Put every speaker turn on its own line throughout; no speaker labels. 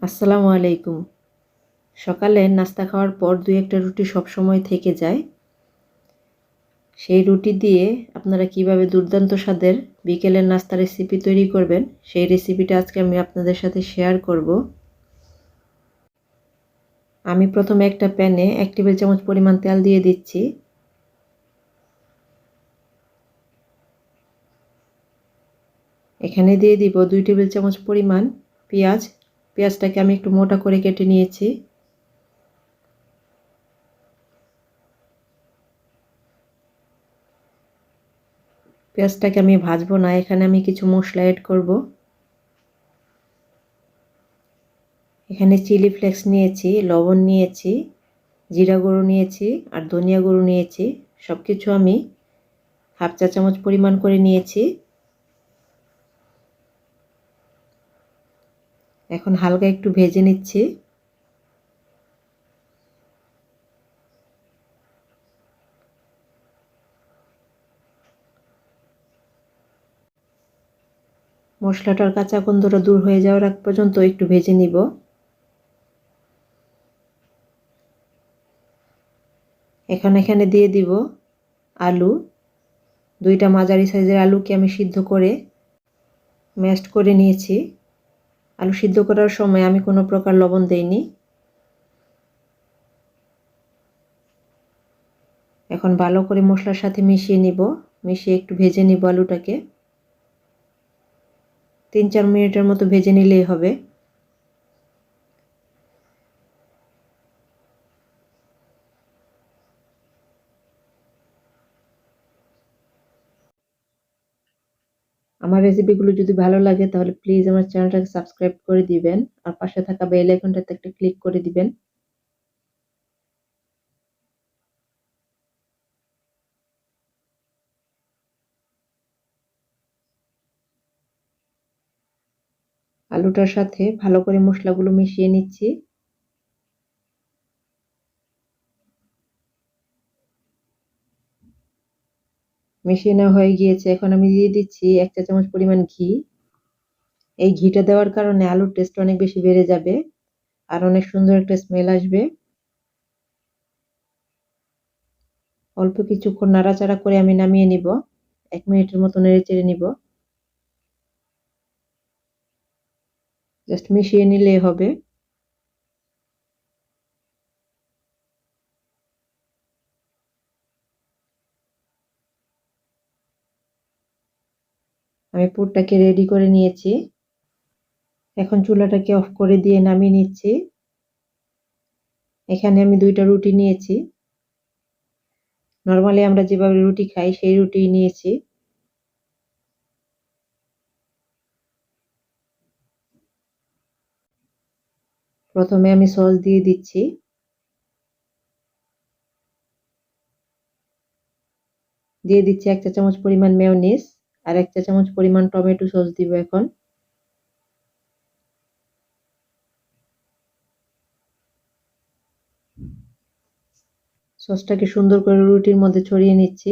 আসসালামু আলাইকুম। সকালে নাস্তা খাওয়ার পর ২-১টা রুটি সবসময় থেকে যায়। সেই রুটি দিয়ে আপনারা কিভাবে দুর্দান্ত স্বাদের বিকেলের নাস্তা রেসিপি তৈরি করবেন, সেই রেসিপিটা আজকে আমি আপনাদের সাথে শেয়ার করব। আমি প্রথমে একটা প্যানে ১ টেবিল চামচ পরিমাণ তেল দিয়ে দিচ্ছি। এখানে দিয়ে দিব ২ টেবিল চামচ পরিমাণ পেঁয়াজ। পেঁয়াজটাকে আমি একটু মোটা করে কেটে নিয়েছি। পেঁয়াজটাকে আমি ভাজবো না, এখানে আমি কিছু মশলা অ্যাড করব। এখানে চিলি ফ্লেক্স নিয়েছি, লবণ নিয়েছি, জিরা গুঁড়ো নিয়েছি আর ধনিয়া গুঁড়ো নিয়েছি। সব কিছু আমি হাফ চা চামচ পরিমাণ করে নিয়েছি। এখন হালকা একটু ভেজে নিচ্ছি। মশলাটার কাঁচা গন্ধটা দূর হয়ে যাওয়ার আগ পর্যন্ত একটু ভেজে নিব। এখানে দিয়ে দিব আলু। 2টা মাঝারি সাইজের আলুকে আমি সিদ্ধ করে ম্যাশড করে নিয়েছি। আলু সিদ্ধ করার সময় আমি কোনো প্রকার লবণ দেইনি। এখন ভালো করে মশলার সাথে মিশিয়ে নিব। মিশিয়ে একটু ভেজে নিব আলুটাকে। 3-4 মিনিটের মতো ভেজে নিলেই হবে। আমার রেসিপিগুলো যদি ভালো লাগে তাহলে প্লিজ আমার চ্যানেলটাকে সাবস্ক্রাইব করে দিবেন আর পাশে থাকা বেল আইকনটাতে একটা ক্লিক করে দিবেন। আলুটার সাথে ভালো করে মশলাগুলো মিশিয়ে নিচ্ছি। মিশিয়ে নেওয়া হয়ে গিয়েছে। এখন আমি দিয়ে দিচ্ছি 1 চা চামচ পরিমাণ ঘি। এই ঘিটা দেওয়ার কারণে আলুর টেস্ট অনেক বেশি বেড়ে যাবে আর অনেক সুন্দর একটা স্মেল আসবে। অল্প কিছুক্ষণ নাড়াচাড়া করে আমি নামিয়ে নিব। 1 মিনিটের মতো নেড়েচেড়ে নিব। জাস্ট মিশিয়ে নিলেই হবে। আমি পুরটাকে রেডি করে নিয়েছি। এখন চুলাটাকে অফ করে দিয়ে নামিয়ে নিচ্ছি। এখানে আমি 2টা রুটি নিয়েছি। নরমালি আমরা যেভাবে রুটি খাই সেই রুটিই নিয়েছি। প্রথমে আমি সস দিয়ে দিচ্ছি। দিয়ে দিচ্ছি 1 চা চামচ পরিমাণ মেয়োনিজ আর 1 চা চামচ পরিমাণ টমেটো সস দিব এখন। সসটাকে সুন্দর করে রুটির মধ্যে ছড়িয়ে নিচ্ছি।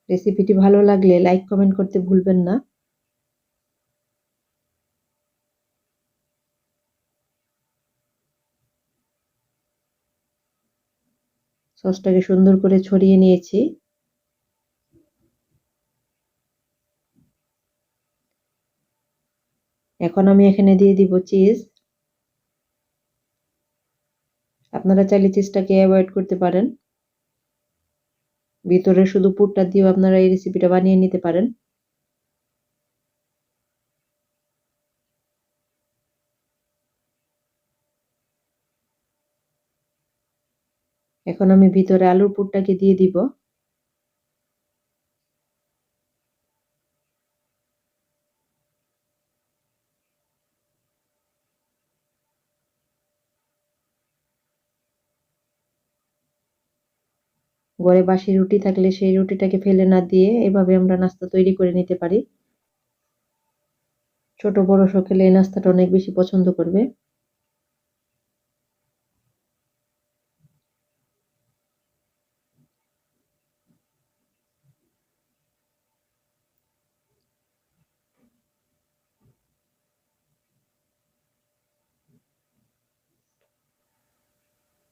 রেসিপিটি ভালো লাগলে লাইক কমেন্ট করতে ভুলবেন না। সসটাকে সুন্দর করে ছড়িয়ে নিয়েছি। এখন আমি এখানে দিয়ে দিব চিজ। আপনারা চাইলে চিজটাকে অ্যাভয়েড করতে পারেন। ভিতরে শুধু পুরটা দিয়েও আপনারা এই রেসিপিটা বানিয়ে নিতে পারেন। এখন আমি ভিতরে আলুর পুরটাকে দিয়ে দিব। ঘরে বাসি রুটি থাকলে সেই রুটিটাকে ফেলে না দিয়ে এভাবে আমরা নাস্তা তৈরি করে নিতে পারি। ছোট বড় সকলে এই নাস্তাটা অনেক বেশি পছন্দ করবে।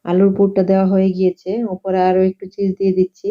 আলুর পুরটা দেওয়া হয়ে গিয়েছে, উপরে আরো একটু চিজ দিয়ে দিচ্ছি।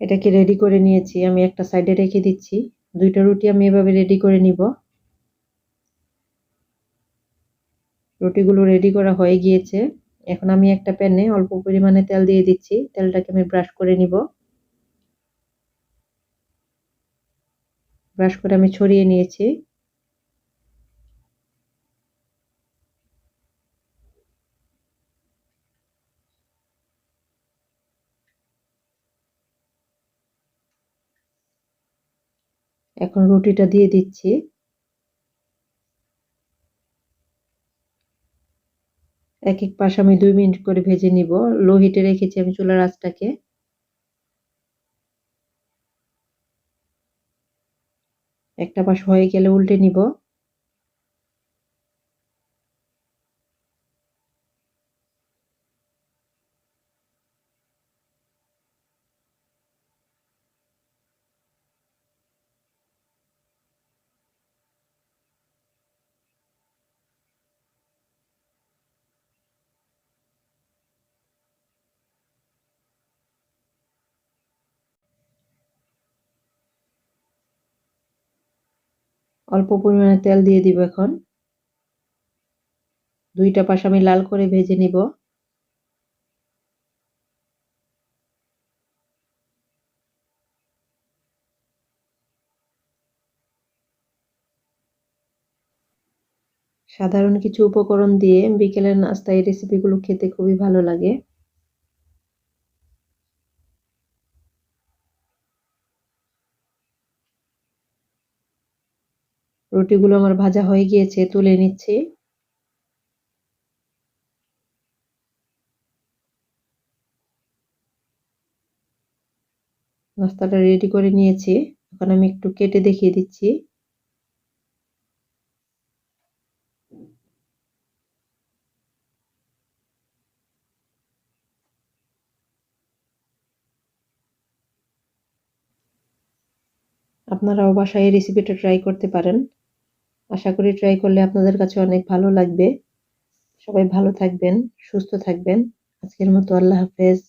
এটাকে রেডি করে নিয়েছি, আমি একটা সাইডে রেখে দিচ্ছি। দুইটা রুটি আমি এভাবে রেডি করে নিব। রুটিগুলো রেডি করা হয়ে গিয়েছে। এখন আমি একটা প্যানে অল্প পরিমাণে তেল দিয়ে দিচ্ছি, তেলটাকে আমি ব্রাশ করে নিব। ব্রাশ করে আমি ছড়িয়ে নিয়েছি। এখন রুটিটা দিয়ে দিচ্ছি। এক এক পাশ আমি 2 মিনিট করে ভেজে নিব। লো হিটে রেখেছি আমি চুলার আঁচটাকে। একটা পাশ হয়ে গেলে উল্টে নিব। অল্প পরিমাণে তেল দিয়ে দিব এখন। দুইটা পাশ আমি লাল করে ভেজে নিব। সাধারণ কিছু উপকরণ দিয়ে বিকেলের নাস্তায় এই রেসিপিগুলো খেতে খুবই ভালো লাগে। রুটিগুলো আমার ভাজা হয়ে গিয়েছে, তুলে নিচ্ছি। নাস্তাটা রেডি করে নিয়েছি। এখন আমি একটু কেটে দেখিয়ে দিচ্ছি। আপনারাও বাসায় এই রেসিপিটা ট্রাই করতে পারেন। আশা করি ট্রাই করলে আপনাদের কাছে অনেক ভালো লাগবে। সবাই ভালো থাকবেন, সুস্থ থাকবেন। আজকের মতো আল্লাহ হাফেজ।